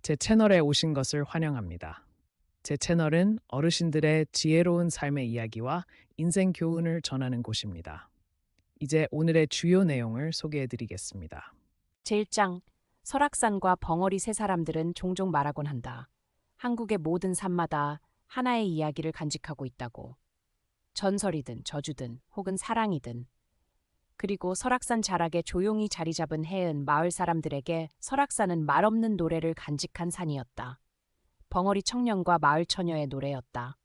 제 채널에 오신 것을 환영합니다. 제 채널은 어르신들의 지혜로운 삶의 이야기와 인생 교훈을 전하는 곳입니다. 이제 오늘의 주요 내용을 소개해 드리겠습니다. 제1장 설악산과 벙어리 세 사람들은 종종 말하곤 한다. 한국의 모든 산마다 하나의 이야기를 간직하고 있다고. 전설이든 저주든 혹은 사랑이든. 그리고 설악산 자락에 조용히 자리 잡은 해은 마을 사람들에게 설악산은 말없는 노래를 간직한 산이었다. 벙어리 청년과 마을 처녀의 노래였다.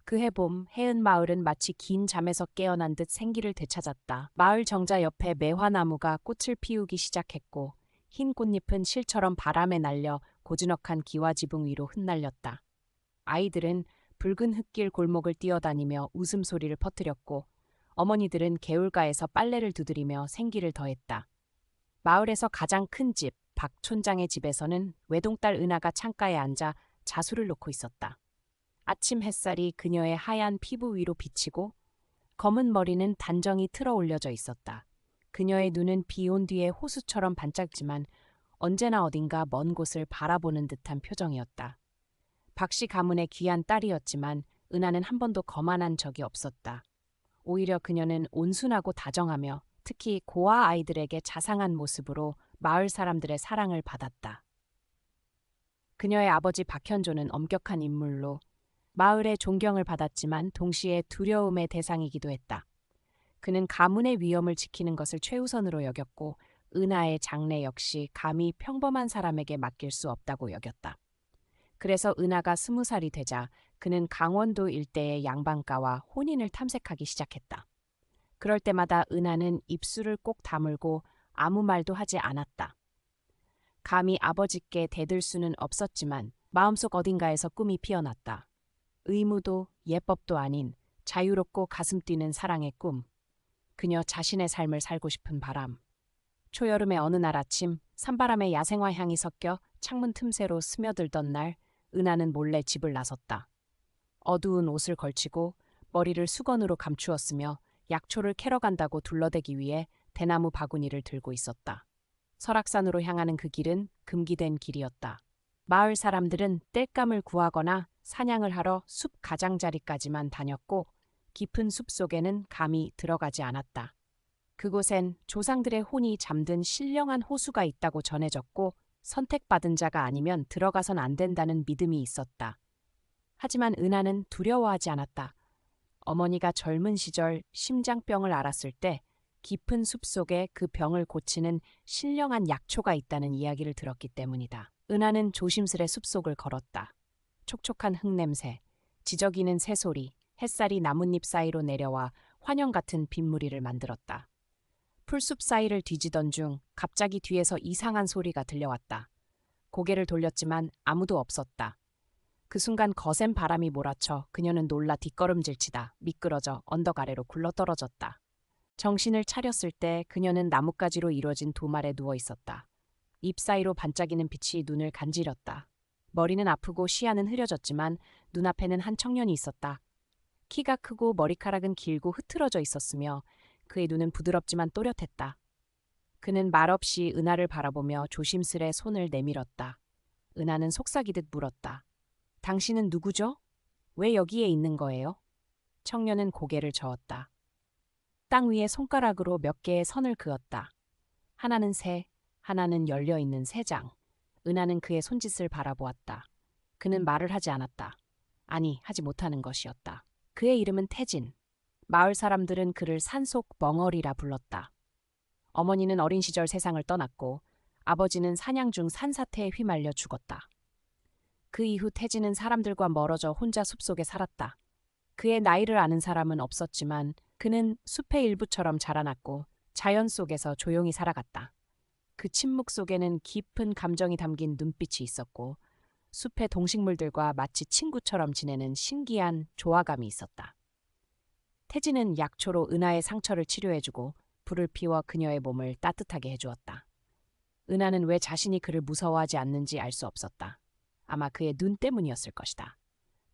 그해 봄 해은 마을은 마치 긴 잠에서 깨어난 듯 생기를 되찾았다. 마을 정자 옆에 매화나무가 꽃을 피우기 시작했고 흰 꽃잎은 실처럼 바람에 날려 고즈넉한 기와 지붕 위로 흩날렸다. 아이들은 붉은 흙길 골목을 뛰어다니며 웃음소리를 퍼뜨렸고 어머니들은 개울가에서 빨래를 두드리며 생기를 더했다. 마을에서 가장 큰 집, 박 촌장의 집에서는 외동딸 은하가 창가에 앉아 자수를 놓고 있었다. 아침 햇살이 그녀의 하얀 피부 위로 비치고 검은 머리는 단정히 틀어 올려져 있었다. 그녀의 눈은 비 온 뒤에 호수처럼 반짝지만 언제나 어딘가 먼 곳을 바라보는 듯한 표정이었다. 박씨 가문의 귀한 딸이었지만 은하는 한 번도 거만한 적이 없었다. 오히려 그녀는 온순하고 다정하며 특히 고아 아이들에게 자상한 모습으로 마을 사람들의 사랑을 받았다. 그녀의 아버지 박현조는 엄격한 인물로 마을의 존경을 받았지만 동시에 두려움의 대상이기도 했다. 그는 가문의 위엄을 지키는 것을 최우선으로 여겼고 은하의 장래 역시 감히 평범한 사람에게 맡길 수 없다고 여겼다. 그래서 은하가 20살이 되자 그는 강원도 일대의 양반가와 혼인을 탐색하기 시작했다. 그럴 때마다 은하는 입술을 꼭 다물고 아무 말도 하지 않았다. 감히 아버지께 대들 수는 없었지만 마음속 어딘가에서 꿈이 피어났다. 의무도 예법도 아닌 자유롭고 가슴 뛰는 사랑의 꿈. 그녀 자신의 삶을 살고 싶은 바람. 초여름의 어느 날 아침 산바람에 야생화 향이 섞여 창문 틈새로 스며들던 날 은하는 몰래 집을 나섰다. 어두운 옷을 걸치고 머리를 수건으로 감추었으며 약초를 캐러 간다고 둘러대기 위해 대나무 바구니를 들고 있었다. 설악산으로 향하는 그 길은 금기된 길이었다. 마을 사람들은 땔감을 구하거나 사냥을 하러 숲 가장자리까지만 다녔고 깊은 숲 속에는 감히 들어가지 않았다. 그곳엔 조상들의 혼이 잠든 신령한 호수가 있다고 전해졌고 선택받은 자가 아니면 들어가선 안 된다는 믿음이 있었다. 하지만 은하는 두려워하지 않았다. 어머니가 젊은 시절 심장병을 앓았을 때 깊은 숲 속에 그 병을 고치는 신령한 약초가 있다는 이야기를 들었기 때문이다. 은하는 조심스레 숲속을 걸었다. 촉촉한 흙냄새, 지저귀는 새소리, 햇살이 나뭇잎 사이로 내려와 환영 같은 빗무리를 만들었다. 풀숲 사이를 뒤지던 중 갑자기 뒤에서 이상한 소리가 들려왔다. 고개를 돌렸지만 아무도 없었다. 그 순간 거센 바람이 몰아쳐 그녀는 놀라 뒷걸음질치다 미끄러져 언덕 아래로 굴러떨어졌다. 정신을 차렸을 때 그녀는 나뭇가지로 이루어진 도말에 누워 있었다. 잎 사이로 반짝이는 빛이 눈을 간지렸다. 머리는 아프고 시야는 흐려졌지만 눈앞에는 한 청년이 있었다. 키가 크고 머리카락은 길고 흐트러져 있었으며 그의 눈은 부드럽지만 또렷했다. 그는 말없이 은하를 바라보며 조심스레 손을 내밀었다. 은하는 속삭이듯 물었다. 당신은 누구죠? 왜 여기에 있는 거예요? 청년은 고개를 저었다. 땅 위에 손가락으로 몇 개의 선을 그었다. 하나는 새, 하나는 열려있는 새 장. 은하는 그의 손짓을 바라보았다. 그는 말을 하지 않았다. 아니, 하지 못하는 것이었다. 그의 이름은 태진. 마을 사람들은 그를 산속 멍어리라 불렀다. 어머니는 어린 시절 세상을 떠났고 아버지는 사냥 중 산사태에 휘말려 죽었다. 그 이후 태진은 사람들과 멀어져 혼자 숲속에 살았다. 그의 나이를 아는 사람은 없었지만 그는 숲의 일부처럼 자라났고 자연 속에서 조용히 살아갔다. 그 침묵 속에는 깊은 감정이 담긴 눈빛이 있었고 숲의 동식물들과 마치 친구처럼 지내는 신기한 조화감이 있었다. 태진은 약초로 은하의 상처를 치료해주고 불을 피워 그녀의 몸을 따뜻하게 해주었다. 은하는 왜 자신이 그를 무서워하지 않는지 알 수 없었다. 아마 그의 눈 때문이었을 것이다.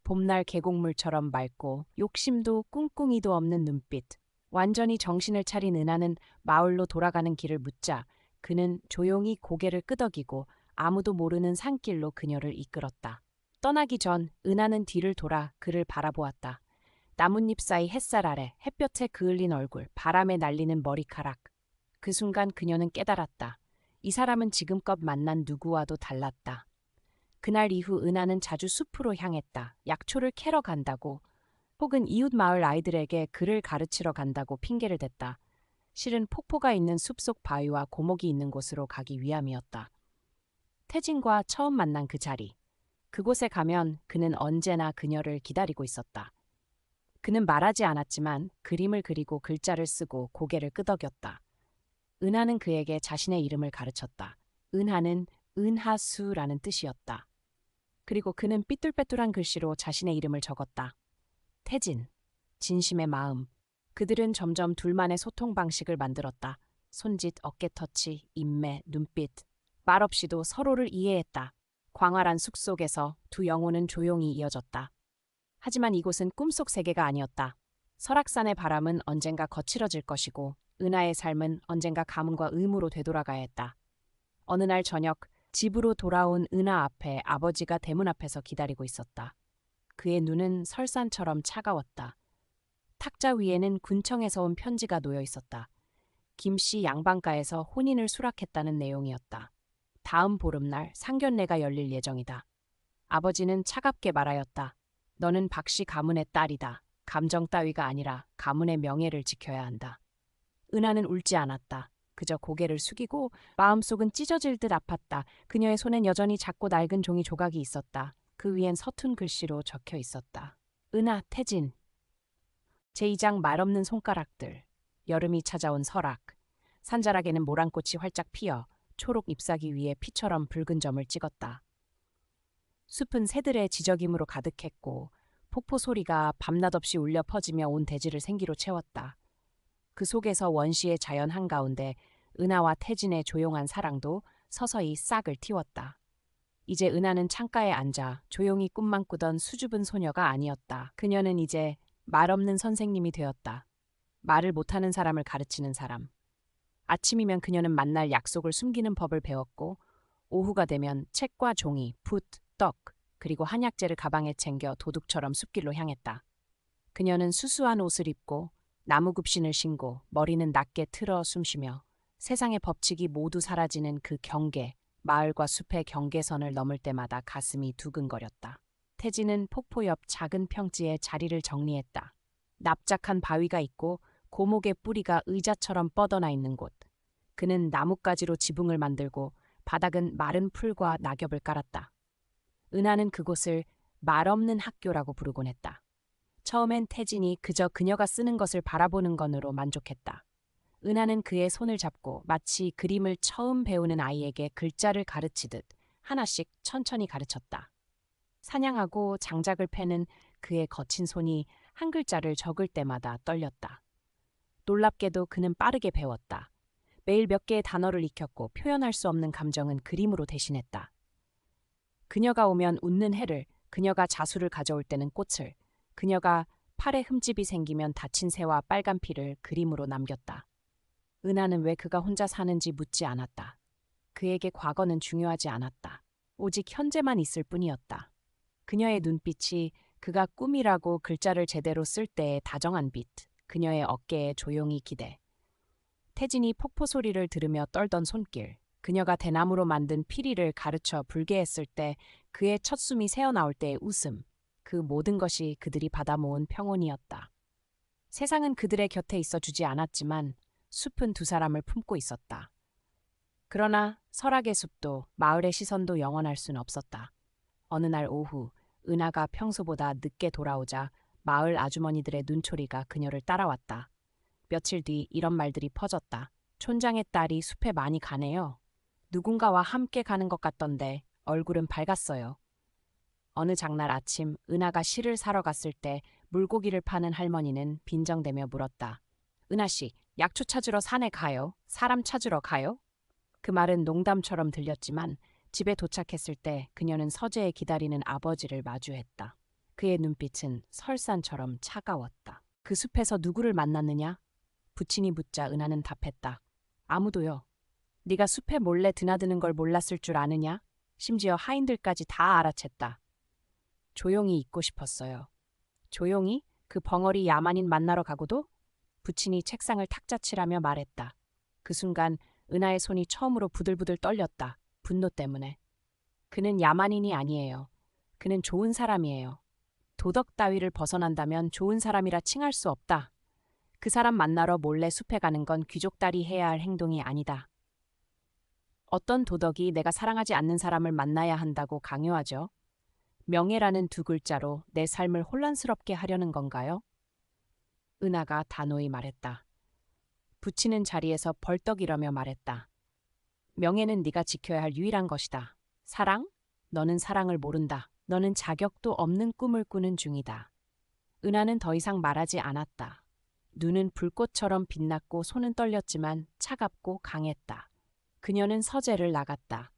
봄날 계곡물처럼 맑고 욕심도 꿍꿍이도 없는 눈빛. 완전히 정신을 차린 은하는 마을로 돌아가는 길을 묻자 그는 조용히 고개를 끄덕이고 아무도 모르는 산길로 그녀를 이끌었다. 떠나기 전 은하는 뒤를 돌아 그를 바라보았다. 나뭇잎 사이 햇살 아래 햇볕에 그을린 얼굴, 바람에 날리는 머리카락. 그 순간 그녀는 깨달았다. 이 사람은 지금껏 만난 누구와도 달랐다. 그날 이후 은하는 자주 숲으로 향했다. 약초를 캐러 간다고, 혹은 이웃 마을 아이들에게 글을 가르치러 간다고 핑계를 댔다. 실은 폭포가 있는 숲속 바위와 고목이 있는 곳으로 가기 위함이었다. 태진과 처음 만난 그 자리. 그곳에 가면 그는 언제나 그녀를 기다리고 있었다. 그는 말하지 않았지만 그림을 그리고 글자를 쓰고 고개를 끄덕였다. 은하는 그에게 자신의 이름을 가르쳤다. 은하는 은하수라는 뜻이었다. 그리고 그는 삐뚤빼뚤한 글씨로 자신의 이름을 적었다. 태진, 진심의 마음. 그들은 점점 둘만의 소통 방식을 만들었다. 손짓, 어깨 터치, 인매, 눈빛. 말없이도 서로를 이해했다. 광활한 숲속에서 두 영혼은 조용히 이어졌다. 하지만 이곳은 꿈속 세계가 아니었다. 설악산의 바람은 언젠가 거칠어질 것이고 은하의 삶은 언젠가 가문과 의무로 되돌아가야 했다. 어느 날 저녁 집으로 돌아온 은하 앞에 아버지가 대문 앞에서 기다리고 있었다. 그의 눈은 설산처럼 차가웠다. 탁자 위에는 군청에서 온 편지가 놓여 있었다. 김씨 양반가에서 혼인을 수락했다는 내용이었다. 다음 보름날 상견례가 열릴 예정이다. 아버지는 차갑게 말하였다. 너는 박씨 가문의 딸이다. 감정 따위가 아니라 가문의 명예를 지켜야 한다. 은하는 울지 않았다. 그저 고개를 숙이고 마음속은 찢어질 듯 아팠다. 그녀의 손엔 여전히 작고 낡은 종이 조각이 있었다. 그 위엔 서툰 글씨로 적혀 있었다. 은하, 태진. 제2장 말없는 손가락들. 여름이 찾아온 설악. 산자락에는 모란꽃이 활짝 피어 초록 잎사귀 위에 피처럼 붉은 점을 찍었다. 숲은 새들의 지저귀으로 가득했고 폭포 소리가 밤낮 없이 울려 퍼지며 온 대지를 생기로 채웠다. 그 속에서 원시의 자연 한가운데 은하와 태진의 조용한 사랑도 서서히 싹을 틔웠다. 이제 은하는 창가에 앉아 조용히 꿈만 꾸던 수줍은 소녀가 아니었다. 그녀는 이제 말없는 선생님이 되었다. 말을 못하는 사람을 가르치는 사람. 아침이면 그녀는 만날 약속을 숨기는 법을 배웠고 오후가 되면 책과 종이, 붓, 떡, 그리고 한약재를 가방에 챙겨 도둑처럼 숲길로 향했다. 그녀는 수수한 옷을 입고 나무굽신을 신고 머리는 낮게 틀어 숨쉬며 세상의 법칙이 모두 사라지는 그 경계, 마을과 숲의 경계선을 넘을 때마다 가슴이 두근거렸다. 태진은 폭포 옆 작은 평지에 자리를 정리했다. 납작한 바위가 있고 고목의 뿌리가 의자처럼 뻗어나 있는 곳. 그는 나뭇가지로 지붕을 만들고 바닥은 마른 풀과 낙엽을 깔았다. 은하는 그곳을 말없는 학교라고 부르곤 했다. 처음엔 태진이 그저 그녀가 쓰는 것을 바라보는 것으로 만족했다. 은하는 그의 손을 잡고 마치 그림을 처음 배우는 아이에게 글자를 가르치듯 하나씩 천천히 가르쳤다. 사냥하고 장작을 패는 그의 거친 손이 한 글자를 적을 때마다 떨렸다. 놀랍게도 그는 빠르게 배웠다. 매일 몇 개의 단어를 익혔고 표현할 수 없는 감정은 그림으로 대신했다. 그녀가 오면 웃는 해를, 그녀가 자수를 가져올 때는 꽃을, 그녀가 팔에 흠집이 생기면 다친 새와 빨간 피를 그림으로 남겼다. 은하는 왜 그가 혼자 사는지 묻지 않았다. 그에게 과거는 중요하지 않았다. 오직 현재만 있을 뿐이었다. 그녀의 눈빛이 그가 꿈이라고 글자를 제대로 쓸 때의 다정한 빛, 그녀의 어깨에 조용히 기대. 태진이 폭포 소리를 들으며 떨던 손길, 그녀가 대나무로 만든 피리를 가르쳐 불게 했을 때 그의 첫 숨이 새어나올 때의 웃음, 그 모든 것이 그들이 받아 모은 평온이었다. 세상은 그들의 곁에 있어 주지 않았지만 숲은 두 사람을 품고 있었다. 그러나 설악의 숲도 마을의 시선도 영원할 수는 없었다. 어느 날 오후 은하가 평소보다 늦게 돌아오자 마을 아주머니들의 눈초리가 그녀를 따라왔다. 며칠 뒤 이런 말들이 퍼졌다. 촌장의 딸이 숲에 많이 가네요. 누군가와 함께 가는 것 같던데 얼굴은 밝았어요. 어느 장날 아침 은하가 실을 사러 갔을 때 물고기를 파는 할머니는 빈정대며 물었다. 은하씨, 약초 찾으러 산에 가요? 사람 찾으러 가요? 그 말은 농담처럼 들렸지만 집에 도착했을 때 그녀는 서재에 기다리는 아버지를 마주했다. 그의 눈빛은 설산처럼 차가웠다. 그 숲에서 누구를 만났느냐? 부친이 묻자 은하는 답했다. 아무도요. 네가 숲에 몰래 드나드는 걸 몰랐을 줄 아느냐? 심지어 하인들까지 다 알아챘다. 조용히 있고 싶었어요. 조용히 그 벙어리 야만인 만나러 가고도? 부친이 책상을 탁자치라며 말했다. 그 순간 은하의 손이 처음으로 부들부들 떨렸다. 분노 때문에. 그는 야만인이 아니에요. 그는 좋은 사람이에요. 도덕 따위를 벗어난다면 좋은 사람이라 칭할 수 없다. 그 사람 만나러 몰래 숲에 가는 건 귀족딸이 해야 할 행동이 아니다. 어떤 도덕이 내가 사랑하지 않는 사람을 만나야 한다고 강요하죠? 명예라는 두 글자로 내 삶을 혼란스럽게 하려는 건가요? 은하가 단호히 말했다. 부치는 자리에서 벌떡 일어며 말했다. 명예는 네가 지켜야 할 유일한 것이다. 사랑? 너는 사랑을 모른다. 너는 자격도 없는 꿈을 꾸는 중이다. 은하는 더 이상 말하지 않았다. 눈은 불꽃처럼 빛났고 손은 떨렸지만 차갑고 강했다. 그녀는 서재를 나갔다.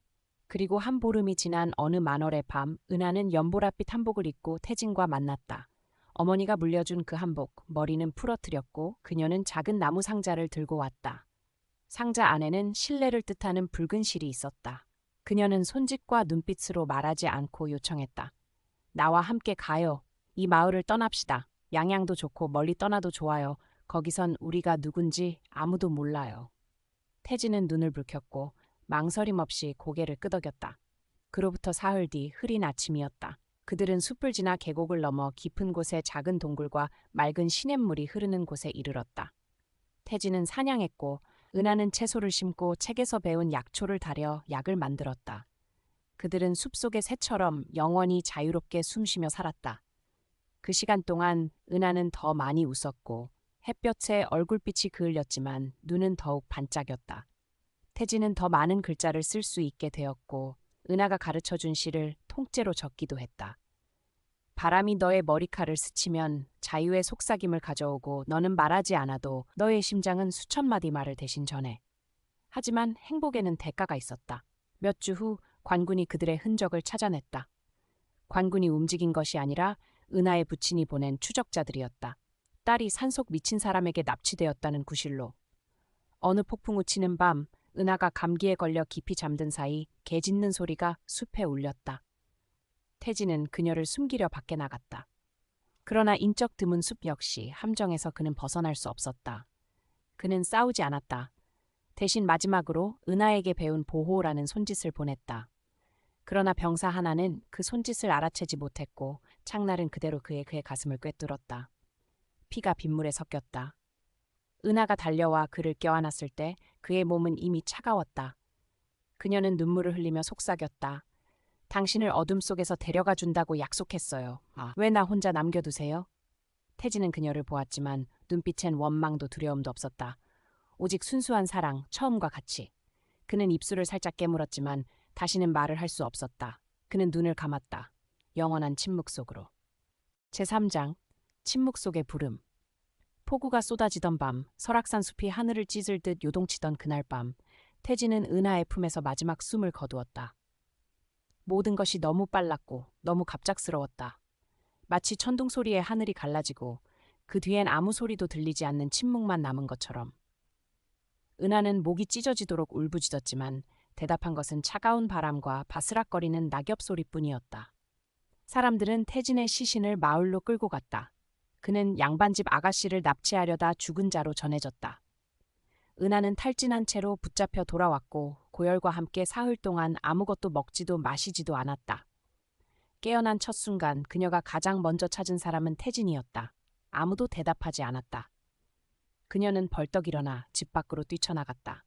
그리고 한 보름이 지난 어느 만월의 밤, 은하는 연보랏빛 한복을 입고 태진과 만났다. 어머니가 물려준 그 한복, 머리는 풀어뜨렸고 그녀는 작은 나무 상자를 들고 왔다. 상자 안에는 신뢰를 뜻하는 붉은 실이 있었다. 그녀는 손짓과 눈빛으로 말하지 않고 요청했다. 나와 함께 가요. 이 마을을 떠납시다. 양양도 좋고 멀리 떠나도 좋아요. 거기선 우리가 누군지 아무도 몰라요. 태진은 눈을 붉혔고 망설임 없이 고개를 끄덕였다. 그로부터 사흘 뒤 흐린 아침이었다. 그들은 숲을 지나 계곡을 넘어 깊은 곳에 작은 동굴과 맑은 시냇물이 흐르는 곳에 이르렀다. 태진은 사냥했고 은하는 채소를 심고 책에서 배운 약초를 다려 약을 만들었다. 그들은 숲속의 새처럼 영원히 자유롭게 숨쉬며 살았다. 그 시간 동안 은하는 더 많이 웃었고 햇볕에 얼굴빛이 그을렸지만 눈은 더욱 반짝였다. 태진은 더 많은 글자를 쓸 수 있게 되었고 은하가 가르쳐준 시를 통째로 적기도 했다. 바람이 너의 머리칼을 스치면 자유의 속삭임을 가져오고 너는 말하지 않아도 너의 심장은 수천 마디 말을 대신 전해. 하지만 행복에는 대가가 있었다. 몇 주 후 관군이 그들의 흔적을 찾아냈다. 관군이 움직인 것이 아니라 은하의 부친이 보낸 추적자들이었다. 딸이 산속 미친 사람에게 납치되었다는 구실로. 어느 폭풍우 치는 밤 은하가 감기에 걸려 깊이 잠든 사이 개 짖는 소리가 숲에 울렸다. 태진은 그녀를 숨기려 밖에 나갔다. 그러나 인적 드문 숲 역시 함정에서 그는 벗어날 수 없었다. 그는 싸우지 않았다. 대신 마지막으로 은하에게 배운 보호라는 손짓을 보냈다. 그러나 병사 하나는 그 손짓을 알아채지 못했고 창날은 그대로 그의 가슴을 꿰뚫었다. 피가 빗물에 섞였다. 은하가 달려와 그를 껴안았을 때 그의 몸은 이미 차가웠다. 그녀는 눈물을 흘리며 속삭였다. 당신을 어둠 속에서 데려가 준다고 약속했어요. 왜 나 혼자 남겨두세요? 태진은 그녀를 보았지만 눈빛엔 원망도 두려움도 없었다. 오직 순수한 사랑, 처음과 같이. 그는 입술을 살짝 깨물었지만 다시는 말을 할 수 없었다. 그는 눈을 감았다. 영원한 침묵 속으로. 제3장 침묵 속의 부름. 폭우가 쏟아지던 밤, 설악산 숲이 하늘을 찢을 듯 요동치던 그날 밤, 태진은 은하의 품에서 마지막 숨을 거두었다. 모든 것이 너무 빨랐고 너무 갑작스러웠다. 마치 천둥 소리에 하늘이 갈라지고 그 뒤엔 아무 소리도 들리지 않는 침묵만 남은 것처럼. 은하는 목이 찢어지도록 울부짖었지만 대답한 것은 차가운 바람과 바스락거리는 낙엽 소리뿐이었다. 사람들은 태진의 시신을 마을로 끌고 갔다. 그는 양반집 아가씨를 납치하려다 죽은 자로 전해졌다. 은하는 탈진한 채로 붙잡혀 돌아왔고 고열과 함께 사흘 동안 아무것도 먹지도 마시지도 않았다. 깨어난 첫 순간 그녀가 가장 먼저 찾은 사람은 태진이었다. 아무도 대답하지 않았다. 그녀는 벌떡 일어나 집 밖으로 뛰쳐나갔다.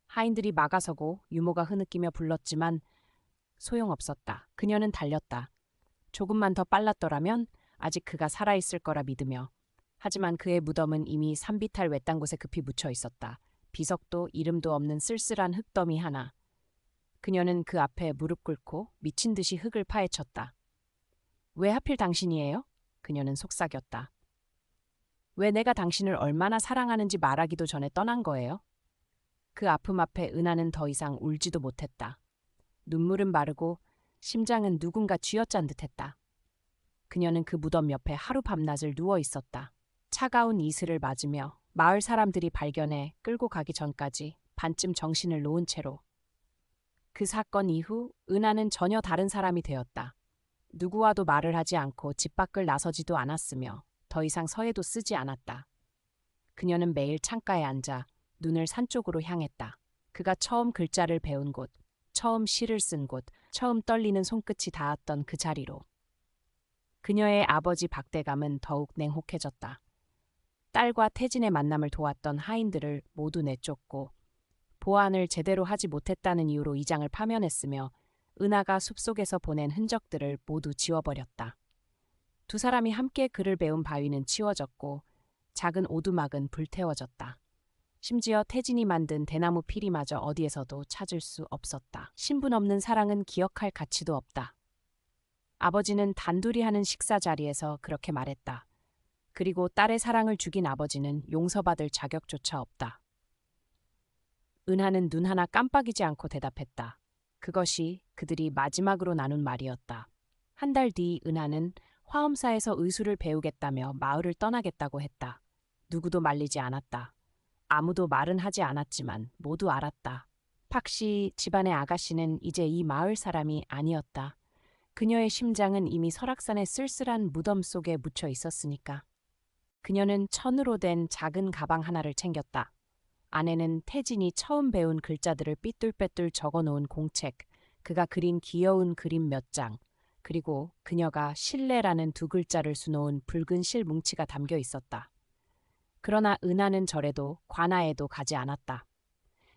하인들이 막아서고 유모가 흐느끼며 불렀지만 소용없었다. 그녀는 달렸다. 조금만 더 빨랐더라면 아직 그가 살아있을 거라 믿으며. 하지만 그의 무덤은 이미 산비탈 외딴 곳에 급히 묻혀 있었다. 비석도 이름도 없는 쓸쓸한 흙더미 하나. 그녀는 그 앞에 무릎 꿇고 미친 듯이 흙을 파헤쳤다. 왜 하필 당신이에요? 그녀는 속삭였다. 왜 내가 당신을 얼마나 사랑하는지 말하기도 전에 떠난 거예요? 그 아픔 앞에 은하는 더 이상 울지도 못했다. 눈물은 마르고 심장은 누군가 쥐어짠 듯했다. 그녀는 그 무덤 옆에 하루 밤낮을 누워 있었다. 차가운 이슬을 맞으며 마을 사람들이 발견해 끌고 가기 전까지 반쯤 정신을 놓은 채로. 그 사건 이후 은하는 전혀 다른 사람이 되었다. 누구와도 말을 하지 않고 집 밖을 나서지도 않았으며 더 이상 서예도 쓰지 않았다. 그녀는 매일 창가에 앉아 눈을 산 쪽으로 향했다. 그가 처음 글자를 배운 곳, 처음 시를 쓴 곳, 처음 떨리는 손끝이 닿았던 그 자리로. 그녀의 아버지 박대감은 더욱 냉혹해졌다. 딸과 태진의 만남을 도왔던 하인들을 모두 내쫓고 보안을 제대로 하지 못했다는 이유로 이장을 파면했으며 은하가 숲속에서 보낸 흔적들을 모두 지워버렸다. 두 사람이 함께 글을 배운 바위는 치워졌고 작은 오두막은 불태워졌다. 심지어 태진이 만든 대나무 피리마저 어디에서도 찾을 수 없었다. 신분 없는 사랑은 기억할 가치도 없다. 아버지는 단둘이 하는 식사 자리에서 그렇게 말했다. 그리고 딸의 사랑을 죽인 아버지는 용서받을 자격조차 없다. 은하는 눈 하나 깜빡이지 않고 대답했다. 그것이 그들이 마지막으로 나눈 말이었다. 한 달 뒤 은하는 화엄사에서 의술을 배우겠다며 마을을 떠나겠다고 했다. 누구도 말리지 않았다. 아무도 말은 하지 않았지만 모두 알았다. 팍씨 집안의 아가씨는 이제 이 마을 사람이 아니었다. 그녀의 심장은 이미 설악산의 쓸쓸한 무덤 속에 묻혀 있었으니까. 그녀는 천으로 된 작은 가방 하나를 챙겼다. 안에는 태진이 처음 배운 글자들을 삐뚤빼뚤 적어놓은 공책, 그가 그린 귀여운 그림 몇 장, 그리고 그녀가 신뢰라는 두 글자를 수놓은 붉은 실 뭉치가 담겨 있었다. 그러나 은하는 절에도 관아에도 가지 않았다.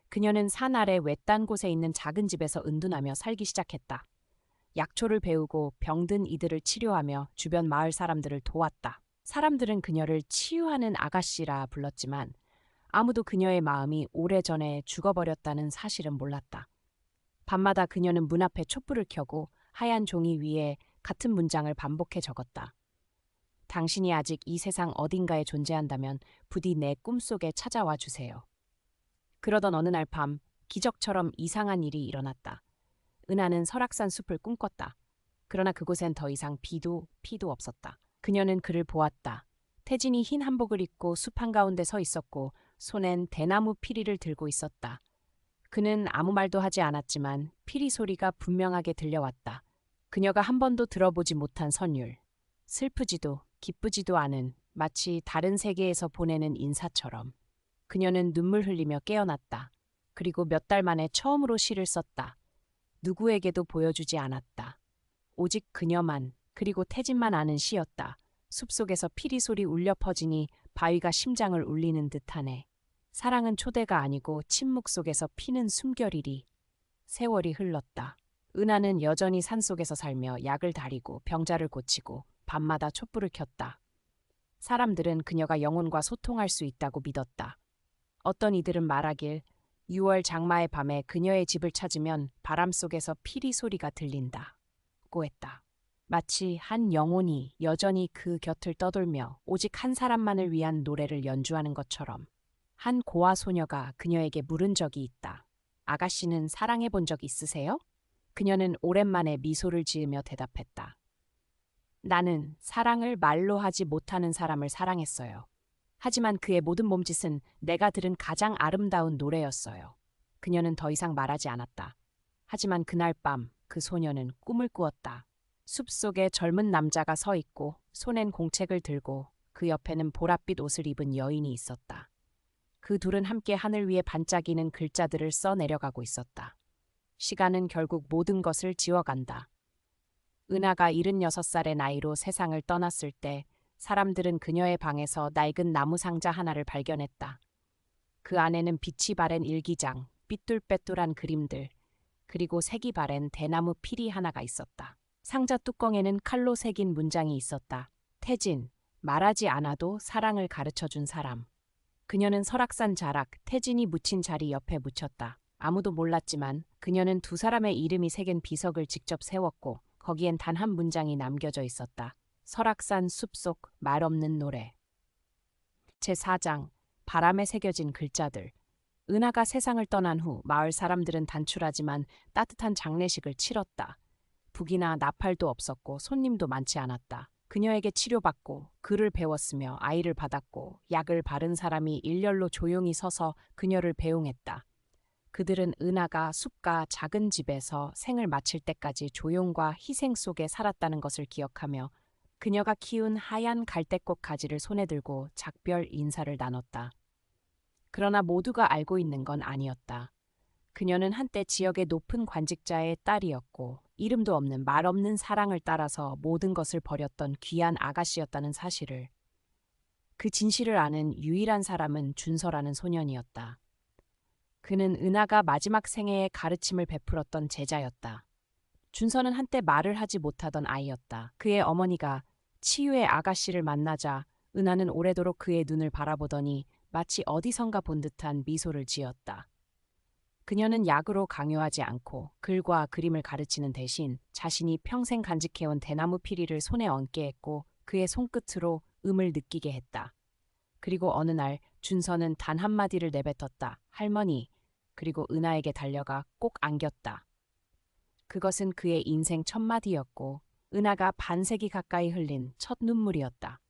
그녀는 산 아래 외딴 곳에 있는 작은 집에서 은둔하며 살기 시작했다. 약초를 배우고 병든 이들을 치료하며 주변 마을 사람들을 도왔다. 사람들은 그녀를 치유하는 아가씨라 불렀지만 아무도 그녀의 마음이 오래전에 죽어버렸다는 사실은 몰랐다. 밤마다 그녀는 문 앞에 촛불을 켜고 하얀 종이 위에 같은 문장을 반복해 적었다. 당신이 아직 이 세상 어딘가에 존재한다면 부디 내 꿈속에 찾아와 주세요. 그러던 어느 날 밤 기적처럼 이상한 일이 일어났다. 은하는 설악산 숲을 꿈꿨다. 그러나 그곳엔 더 이상 비도 피도 없었다. 그녀는 그를 보았다. 태진이 흰 한복을 입고 숲 한가운데 서 있었고 손엔 대나무 피리를 들고 있었다. 그는 아무 말도 하지 않았지만 피리 소리가 분명하게 들려왔다. 그녀가 한 번도 들어보지 못한 선율. 슬프지도 기쁘지도 않은 마치 다른 세계에서 보내는 인사처럼. 그녀는 눈물 흘리며 깨어났다. 그리고 몇 달 만에 처음으로 시를 썼다. 누구에게도 보여주지 않았다. 오직 그녀만 그리고 태진만 아는 시였다. 숲속에서 피리 소리 울려 퍼지니 바위가 심장을 울리는 듯하네. 사랑은 초대가 아니고 침묵 속에서 피는 숨결이리. 세월이 흘렀다. 은하는 여전히 산속에서 살며 약을 다리고 병자를 고치고 밤마다 촛불을 켰다. 사람들은 그녀가 영혼과 소통할 수 있다고 믿었다. 어떤 이들은 말하길 6월 장마의 밤에 그녀의 집을 찾으면 바람 속에서 피리 소리가 들린다고 했다. 마치 한 영혼이 여전히 그 곁을 떠돌며 오직 한 사람만을 위한 노래를 연주하는 것처럼. 한 고아 소녀가 그녀에게 물은 적이 있다. 아가씨는 사랑해 본 적 있으세요? 그녀는 오랜만에 미소를 지으며 대답했다. 나는 사랑을 말로 하지 못하는 사람을 사랑했어요. 하지만 그의 모든 몸짓은 내가 들은 가장 아름다운 노래였어요. 그녀는 더 이상 말하지 않았다. 하지만 그날 밤 그 소녀는 꿈을 꾸었다. 숲속에 젊은 남자가 서 있고 손엔 공책을 들고 그 옆에는 보랏빛 옷을 입은 여인이 있었다. 그 둘은 함께 하늘 위에 반짝이는 글자들을 써 내려가고 있었다. 시간은 결국 모든 것을 지워간다. 은하가 76살의 나이로 세상을 떠났을 때 사람들은 그녀의 방에서 낡은 나무 상자 하나를 발견했다. 그 안에는 빛이 바랜 일기장, 삐뚤빼뚤한 그림들, 그리고 색이 바랜 대나무 피리 하나가 있었다. 상자 뚜껑에는 칼로 새긴 문장이 있었다. 태진, 말하지 않아도 사랑을 가르쳐준 사람. 그녀는 설악산 자락, 태진이 묻힌 자리 옆에 묻혔다. 아무도 몰랐지만 그녀는 두 사람의 이름이 새긴 비석을 직접 세웠고 거기엔 단 한 문장이 남겨져 있었다. 설악산 숲속 말 없는 노래. 제4장 바람에 새겨진 글자들. 은하가 세상을 떠난 후 마을 사람들은 단출하지만 따뜻한 장례식을 치렀다. 북이나 나팔도 없었고 손님도 많지 않았다. 그녀에게 치료받고 글을 배웠으며 아이를 받았고 약을 바른 사람이 일렬로 조용히 서서 그녀를 배웅했다. 그들은 은하가 숲과 작은 집에서 생을 마칠 때까지 조용과 희생 속에 살았다는 것을 기억하며 그녀가 키운 하얀 갈대꽃 가지를 손에 들고 작별 인사를 나눴다. 그러나 모두가 알고 있는 건 아니었다. 그녀는 한때 지역의 높은 관직자의 딸이었고 이름도 없는 말 없는 사랑을 따라서 모든 것을 버렸던 귀한 아가씨였다는 사실을. 그 진실을 아는 유일한 사람은 준서라는 소년이었다. 그는 은하가 마지막 생애에 가르침을 베풀었던 제자였다. 준서는 한때 말을 하지 못하던 아이였다. 그의 어머니가 치유의 아가씨를 만나자 은하는 오래도록 그의 눈을 바라보더니 마치 어디선가 본 듯한 미소를 지었다. 그녀는 약으로 강요하지 않고 글과 그림을 가르치는 대신 자신이 평생 간직해온 대나무 피리를 손에 얹게 했고 그의 손끝으로 음을 느끼게 했다. 그리고 어느 날 준서는 단 한마디를 내뱉었다. 할머니. 그리고 은하에게 달려가 꼭 안겼다. 그것은 그의 인생 첫 마디였고 은하가 반세기 가까이 흘린 첫 눈물이었다.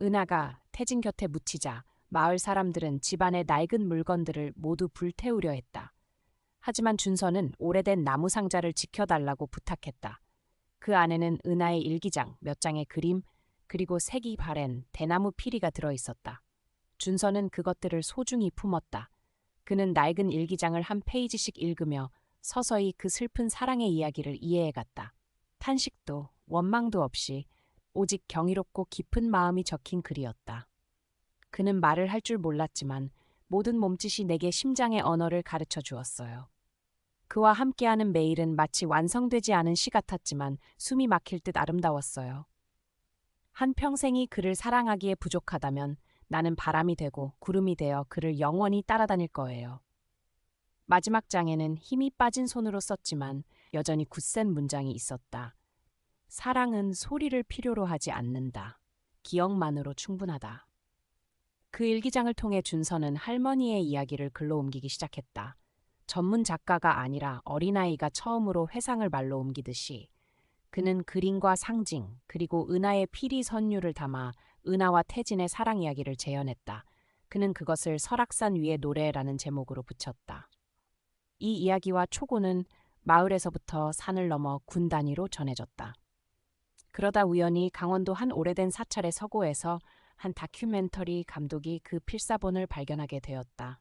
은하가 태진 곁에 묻히자 마을 사람들은 집안의 낡은 물건들을 모두 불태우려 했다. 하지만 준서는 오래된 나무 상자를 지켜달라고 부탁했다. 그 안에는 은하의 일기장, 몇 장의 그림, 그리고 색이 바랜 대나무 피리가 들어있었다. 준서는 그것들을 소중히 품었다. 그는 낡은 일기장을 한 페이지씩 읽으며 서서히 그 슬픈 사랑의 이야기를 이해해갔다. 탄식도 원망도 없이 오직 경이롭고 깊은 마음이 적힌 글이었다. 그는 말을 할 줄 몰랐지만 모든 몸짓이 내게 심장의 언어를 가르쳐 주었어요. 그와 함께하는 매일은 마치 완성되지 않은 시 같았지만 숨이 막힐 듯 아름다웠어요. 한평생이 그를 사랑하기에 부족하다면 나는 바람이 되고 구름이 되어 그를 영원히 따라다닐 거예요. 마지막 장에는 힘이 빠진 손으로 썼지만 여전히 굳센 문장이 있었다. 사랑은 소리를 필요로 하지 않는다. 기억만으로 충분하다. 그 일기장을 통해 준서는 할머니의 이야기를 글로 옮기기 시작했다. 전문 작가가 아니라 어린아이가 처음으로 회상을 말로 옮기듯이 그는 그림과 상징 그리고 은하의 피리 선율을 담아 은하와 태진의 사랑 이야기를 재현했다. 그는 그것을 설악산 위의 노래라는 제목으로 붙였다. 이 이야기와 초고는 마을에서부터 산을 넘어 군 단위로 전해졌다. 그러다 우연히 강원도 한 오래된 사찰의 서고에서 한 다큐멘터리 감독이 그 필사본을 발견하게 되었다.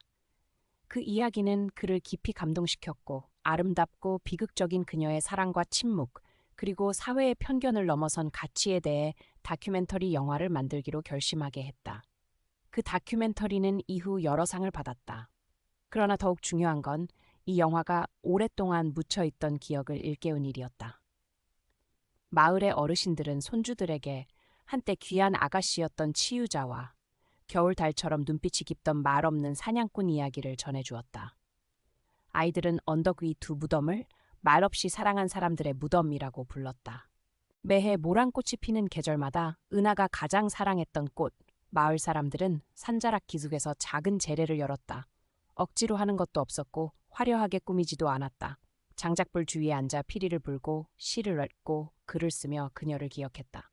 그 이야기는 그를 깊이 감동시켰고 아름답고 비극적인 그녀의 사랑과 침묵 그리고 사회의 편견을 넘어선 가치에 대해 다큐멘터리 영화를 만들기로 결심하게 했다. 그 다큐멘터리는 이후 여러 상을 받았다. 그러나 더욱 중요한 건 이 영화가 오랫동안 묻혀있던 기억을 일깨운 일이었다. 마을의 어르신들은 손주들에게 한때 귀한 아가씨였던 치유자와 겨울달처럼 눈빛이 깊던 말 없는 사냥꾼 이야기를 전해주었다. 아이들은 언덕 위 두 무덤을 말없이 사랑한 사람들의 무덤이라고 불렀다. 매해 모란꽃이 피는 계절마다 은하가 가장 사랑했던 꽃, 마을 사람들은 산자락 기슭에서 작은 제례를 열었다. 억지로 하는 것도 없었고 화려하게 꾸미지도 않았다. 장작불 주위에 앉아 피리를 불고 시를 읽고 글을 쓰며 그녀를 기억했다.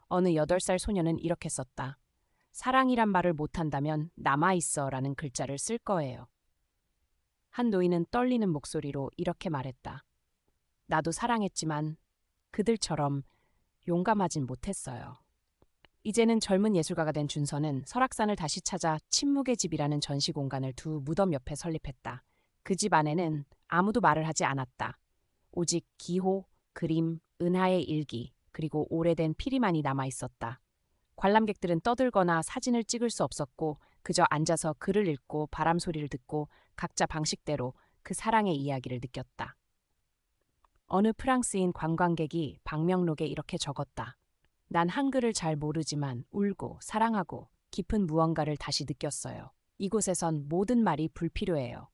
어느 8살 소녀는 이렇게 썼다. 사랑이란 말을 못한다면 남아있어라는 글자를 쓸 거예요. 한 노인은 떨리는 목소리로 이렇게 말했다. 나도 사랑했지만 그들처럼 용감하진 못했어요. 이제는 젊은 예술가가 된 준서는 설악산을 다시 찾아 침묵의 집이라는 전시 공간을 두 무덤 옆에 설립했다. 그 집 안에는 아무도 말을 하지 않았다. 오직 기호, 그림, 은하의 일기, 그리고 오래된 피리만이 남아 있었다. 관람객들은 떠들거나 사진을 찍을 수 없었고 그저 앉아서 글을 읽고 바람 소리를 듣고 각자 방식대로 그 사랑의 이야기를 느꼈다. 어느 프랑스인 관광객이 방명록에 이렇게 적었다. 난 한글을 잘 모르지만 울고 사랑하고 깊은 무언가를 다시 느꼈어요. 이곳에선 모든 말이 불필요해요.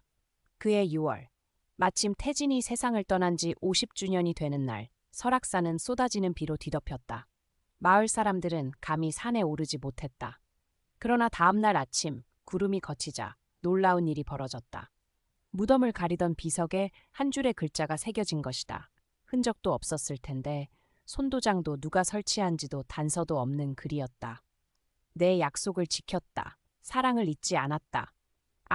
그해 6월, 마침 태진이 세상을 떠난 지 50주년이 되는 날, 설악산은 쏟아지는 비로 뒤덮였다. 마을 사람들은 감히 산에 오르지 못했다. 그러나 다음 날 아침 구름이 걷히자 놀라운 일이 벌어졌다. 무덤을 가리던 비석에 한 줄의 글자가 새겨진 것이다. 흔적도 없었을 텐데 손도장도 누가 설치한지도 단서도 없는 글이었다. 내 약속을 지켰다. 사랑을 잊지 않았다.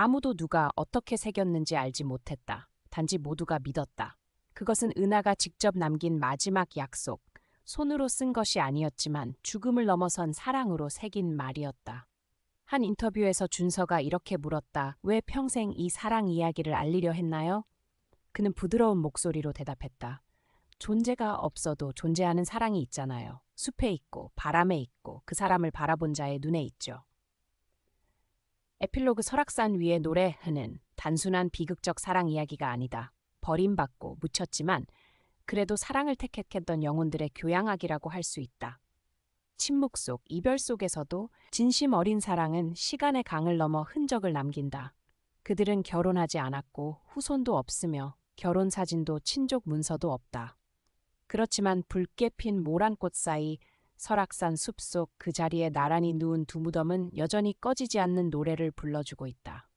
아무도 누가 어떻게 새겼는지 알지 못했다. 단지 모두가 믿었다. 그것은 은하가 직접 남긴 마지막 약속, 손으로 쓴 것이 아니었지만 죽음을 넘어선 사랑으로 새긴 말이었다. 한 인터뷰에서 준서가 이렇게 물었다. 왜 평생 이 사랑 이야기를 알리려 했나요? 그는 부드러운 목소리로 대답했다. 존재가 없어도 존재하는 사랑이 있잖아요. 숲에 있고 바람에 있고 그 사람을 바라본 자의 눈에 있죠. 에필로그 설악산 위의 노래는 단순한 비극적 사랑 이야기가 아니다. 버림받고 묻혔지만 그래도 사랑을 택했던 영혼들의 교양학이라고 할 수 있다. 침묵 속, 이별 속에서도 진심 어린 사랑은 시간의 강을 넘어 흔적을 남긴다. 그들은 결혼하지 않았고 후손도 없으며 결혼 사진도 친족 문서도 없다. 그렇지만 붉게 핀 모란꽃 사이 설악산 숲속 그 자리에 나란히 누운 두 무덤은 여전히 꺼지지 않는 노래를 불러주고 있다.